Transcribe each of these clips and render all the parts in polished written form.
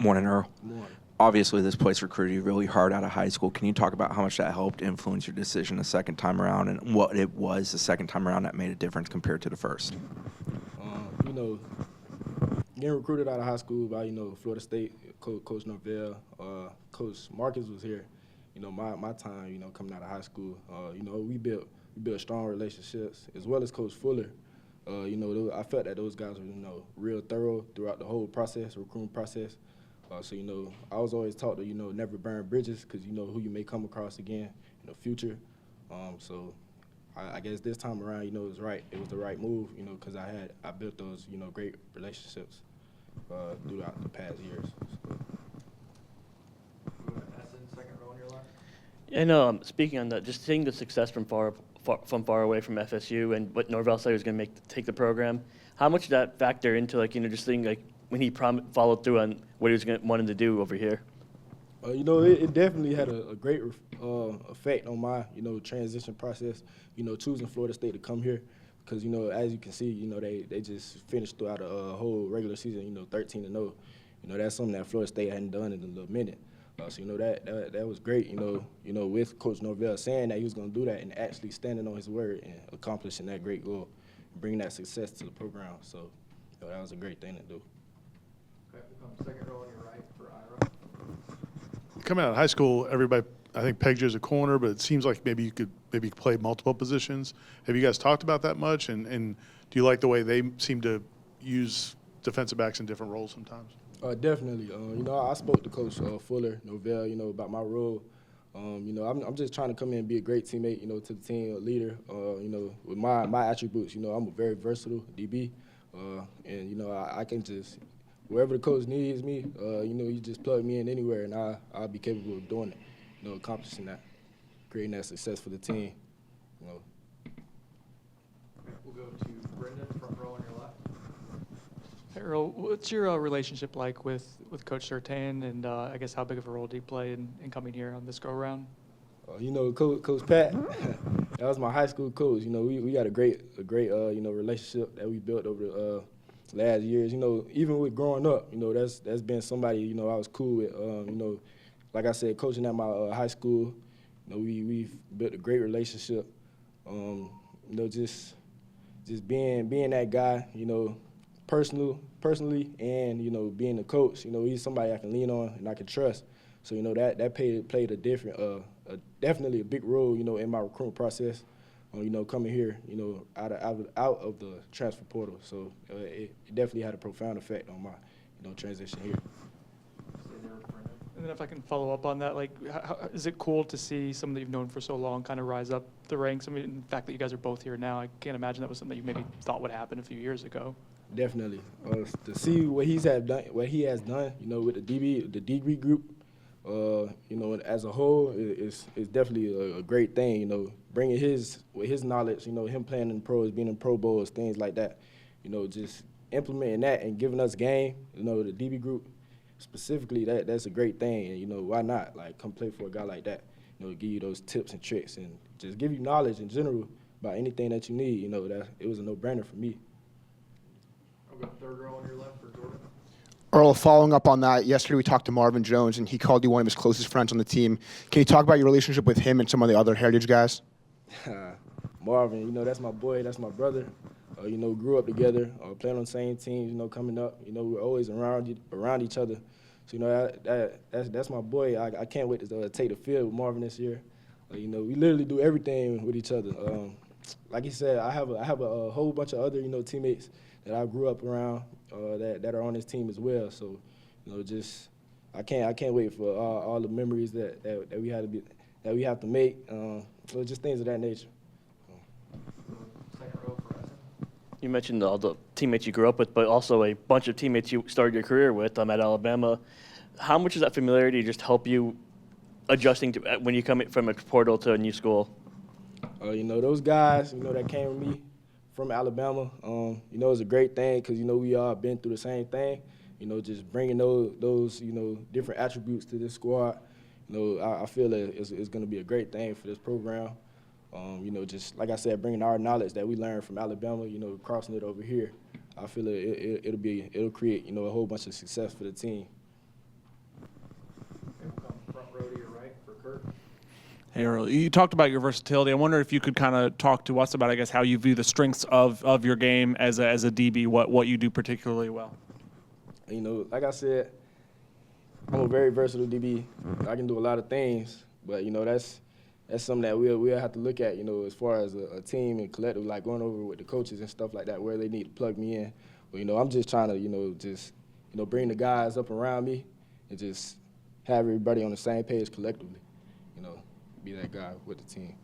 Morning, Earl. Morning. Obviously, this place recruited you really hard out of high school. Can you talk about how much that helped influence your decision the second time around and what it was the second time around that made a difference compared to the first? Getting recruited out of high school by, Florida State, Coach Norvell, Coach Marcus was here. My time, coming out of high school, we built strong relationships, as well as Coach Fuller. I felt that those guys were, real thorough throughout the whole process, recruiting process. I was always taught to, never burn bridges because you know who you may come across again in the future. I guess this time around, it was right. It was the right move, because I built those, great relationships throughout the past years. Second row on your left. And speaking on that, just seeing the success from far away from FSU and what Norvell said he was going to take the program, how much did that factor into just seeing when he followed through on what he was wanting to do over here? It definitely had a great effect on my, transition process, choosing Florida State to come here. Because, as you can see, they just finished throughout a whole regular season, 13-0. That's something that Florida State hadn't done in a little minute. That was great, with Coach Norvell saying that he was going to do that and actually standing on his word and accomplishing that great goal, bringing that success to the program. So, that was a great thing to do. Okay, we'll come second row on your right for Ira. Coming out of high school, everybody, I think, pegged you as a corner, but it seems like maybe you could play multiple positions. Have you guys talked about that much? And do you like the way they seem to use defensive backs in different roles sometimes? Definitely. I spoke to Coach Fuller, Norvell, about my role. I'm just trying to come in and be a great teammate, to the team, a leader. With my attributes, I'm a very versatile DB. And, I can just, wherever the coach needs me, you just plug me in anywhere, and I'll be capable of doing it, accomplishing that, creating that success for the team. Okay, we'll go to Brendan, front row on your left. Hey, Earl, what's your relationship like with Coach Surtain, and I guess how big of a role do you play in coming here on this go-around? Coach Pat, that was my high school coach. We got a great relationship that we built over the last years. Even with growing up, that's been somebody, I was cool with. Like I said, coaching at my high school, we've built a great relationship. Just being that guy, personally, and being a coach, he's somebody I can lean on and I can trust. So that played a different, definitely a big role, in my recruiting process. Coming here, out of the transfer portal. So it definitely had a profound effect on my, transition here. And then if I can follow up on that, how, is it cool to see someone that you've known for so long kind of rise up the ranks? I mean, the fact that you guys are both here now, I can't imagine that was something that you maybe thought would happen a few years ago. Definitely. To see what he has done, with the DB group, as a whole, is definitely a great thing. Bringing his knowledge, him playing in the pros, being in Pro Bowls, things like that. Just implementing that and giving us game. The DB group specifically, that's a great thing. And why not? Come play for a guy like that. Give you those tips and tricks and just give you knowledge in general about anything that you need. That it was a no-brainer for me. I'll go third row on your left for Jordan. Earl, following up on that, yesterday we talked to Marvin Jones, and he called you one of his closest friends on the team. Can you talk about your relationship with him and some of the other Heritage guys? Marvin, that's my boy, that's my brother. Grew up together, playing on the same teams, coming up. We're always around each other. So, that's my boy. I can't wait to take the field with Marvin this year. We literally do everything with each other. Like he said, I have a whole bunch of other, teammates that I grew up around that are on this team as well. So, I can't wait for all the memories that we have to make. Just things of that nature. Second row for Essen. You mentioned all the teammates you grew up with, but also a bunch of teammates you started your career with at Alabama. How much does that familiarity just help you adjusting to when you come from a portal to a new school? Those guys, that came with me from Alabama, it's a great thing because, we all been through the same thing. Just bringing those different attributes to this squad. I feel that it's going to be a great thing for this program. Just like I said, bringing our knowledge that we learned from Alabama, crossing it over here. I feel it'll create, a whole bunch of success for the team. Hey, Earl, you talked about your versatility. I wonder if you could kind of talk to us about, I guess, how you view the strengths of your game as a DB, what you do particularly well. You know, like I said, I'm a very versatile DB. I can do a lot of things, but, you know, that's something that we'll have to look at, you know, as far as a team and collective, like going over with the coaches and stuff like that, where they need to plug me in. But, you know, I'm just trying to, you know, bring the guys up around me and just have everybody on the same page collectively, you know, be that guy with the team.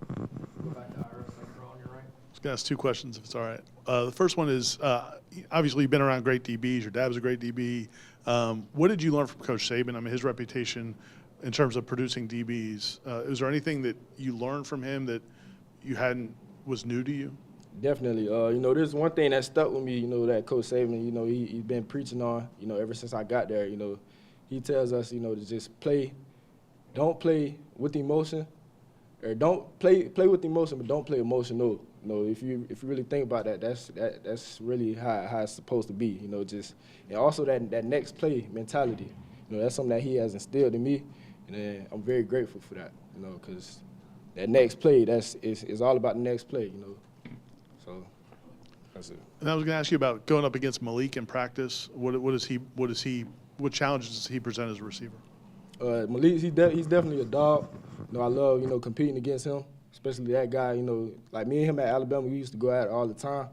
Go back to Ira, second row on your right. I was going to ask 2 questions, if it's all right. The first one is, obviously you've been around great DBs. Your dad was a great DB. What did you learn from Coach Saban? I mean, his reputation in terms of producing DBs. Is there anything that you learned from him that you was new to you? Definitely. You know, there's one thing that stuck with me, you know, that Coach Saban, you know, he's been preaching on, you know, ever since I got there. You know, he tells us, you know, to just don't play with emotion, or don't play with emotion, but don't play emotional. You know, if you really think about that, that's really how it's supposed to be. You know, and also that next play mentality. You know, that's something that he has instilled in me, and I'm very grateful for that. You know, because that next play, it's all about the next play. You know, so that's it. And I was going to ask you about going up against Malik in practice. What challenges does he present as a receiver? Malik, he's definitely a dog. You know, I love, you know, competing against him, especially that guy. You know, like me and him at Alabama, we used to go at it all the time.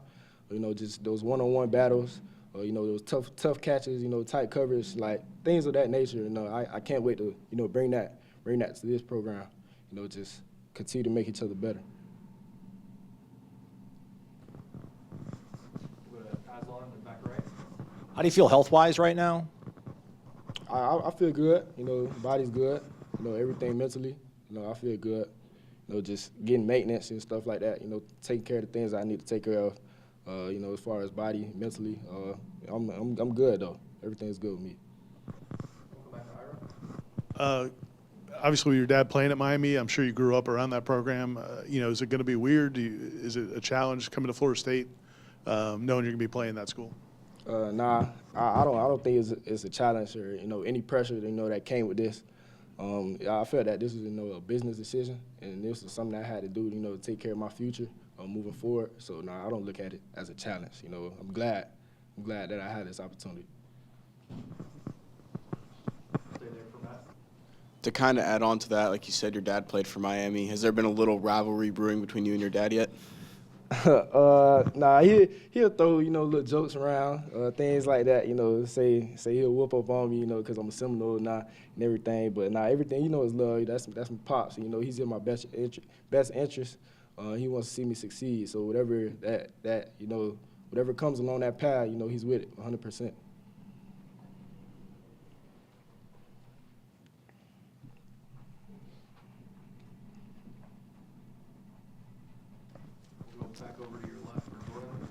You know, just those one-on-one battles. You know, those tough catches. You know, tight coverage, like things of that nature. You know, I can't wait to, you know, bring that to this program. You know, just continue to make each other better. Go to Aslan in the back right. How do you feel health-wise right now? I feel good. You know, body's good. You know, everything mentally. You know, I feel good. You know, just getting maintenance and stuff like that. You know, taking care of the things I need to take care of. You know, as far as body, mentally, I'm good though. Everything's good with me. Go back to Ira. Obviously, with your dad playing at Miami, I'm sure you grew up around that program. You know, is it going to be weird? Is it a challenge coming to Florida State, knowing you're going to be playing that school? Nah, I don't think it's a challenge or, you know, any pressure, you know, that came with this. I felt that this was, you know, a business decision, and this was something I had to do, you know, to take care of my future moving forward. So, nah, I don't look at it as a challenge. You know, I'm glad that I had this opportunity. Stay there for Matt. To kind of add on to that, like you said, your dad played for Miami. Has there been a little rivalry brewing between you and your dad yet? Nah, he'll throw, you know, little jokes around, things like that. You know, say he'll whoop up on me, you know, because I'm a Seminole now and everything. But nah, everything, you know, is love. That's my pops. You know, he's in my best interest. He wants to see me succeed. So whatever that you know, whatever comes along that path, you know, he's with it 100%. We'll go back over to your left for Jordan.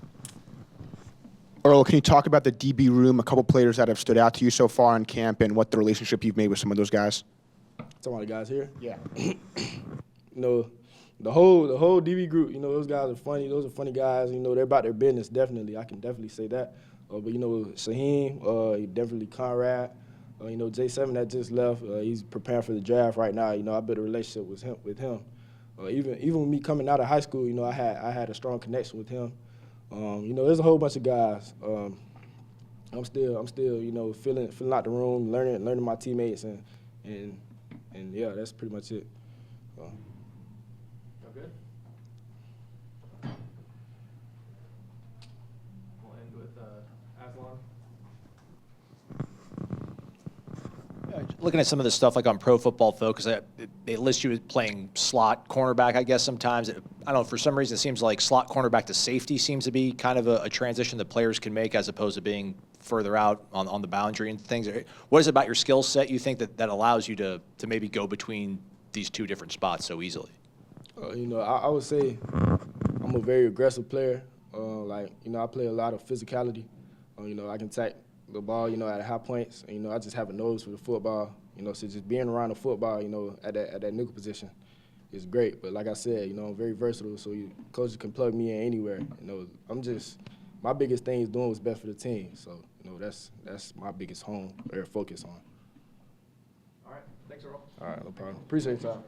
Earl, can you talk about the DB room, a couple players that have stood out to you so far in camp, and what the relationship you've made with some of those guys? Talking about the guys here. Yeah. You know, the whole DB group, you know, those guys are funny. Those are funny guys. You know, they're about their business, definitely. I can definitely say that. But, you know, Shaheem, definitely Conrad. You know, J7 that just left, he's preparing for the draft right now. You know, I built a relationship with him. Even with me coming out of high school, you know, I had a strong connection with him. You know, there's a whole bunch of guys. I'm still, you know, feeling out the room, learning my teammates, and yeah, that's pretty much it. Go good. We'll end with Aslan. Looking at some of the stuff like on Pro Football Focus, they list you as playing slot cornerback, I guess, sometimes. I don't know, for some reason it seems like slot cornerback to safety seems to be kind of a transition that players can make as opposed to being further out on the boundary and things. What is it about your skill set you think that allows you to maybe go between these two different spots so easily? You know, I would say I'm a very aggressive player. Like, you know, I play a lot of physicality. You know, I can attack the ball, you know, at high points. And, you know, I just have a nose for the football. You know, so just being around the football, you know, at that nickel position is great. But like I said, you know, I'm very versatile, so coaches can plug me in anywhere. You know, my biggest thing is doing what's best for the team. So, you know, that's my biggest focus on. All right. Thanks, Earl. All right, no problem. Appreciate y'all.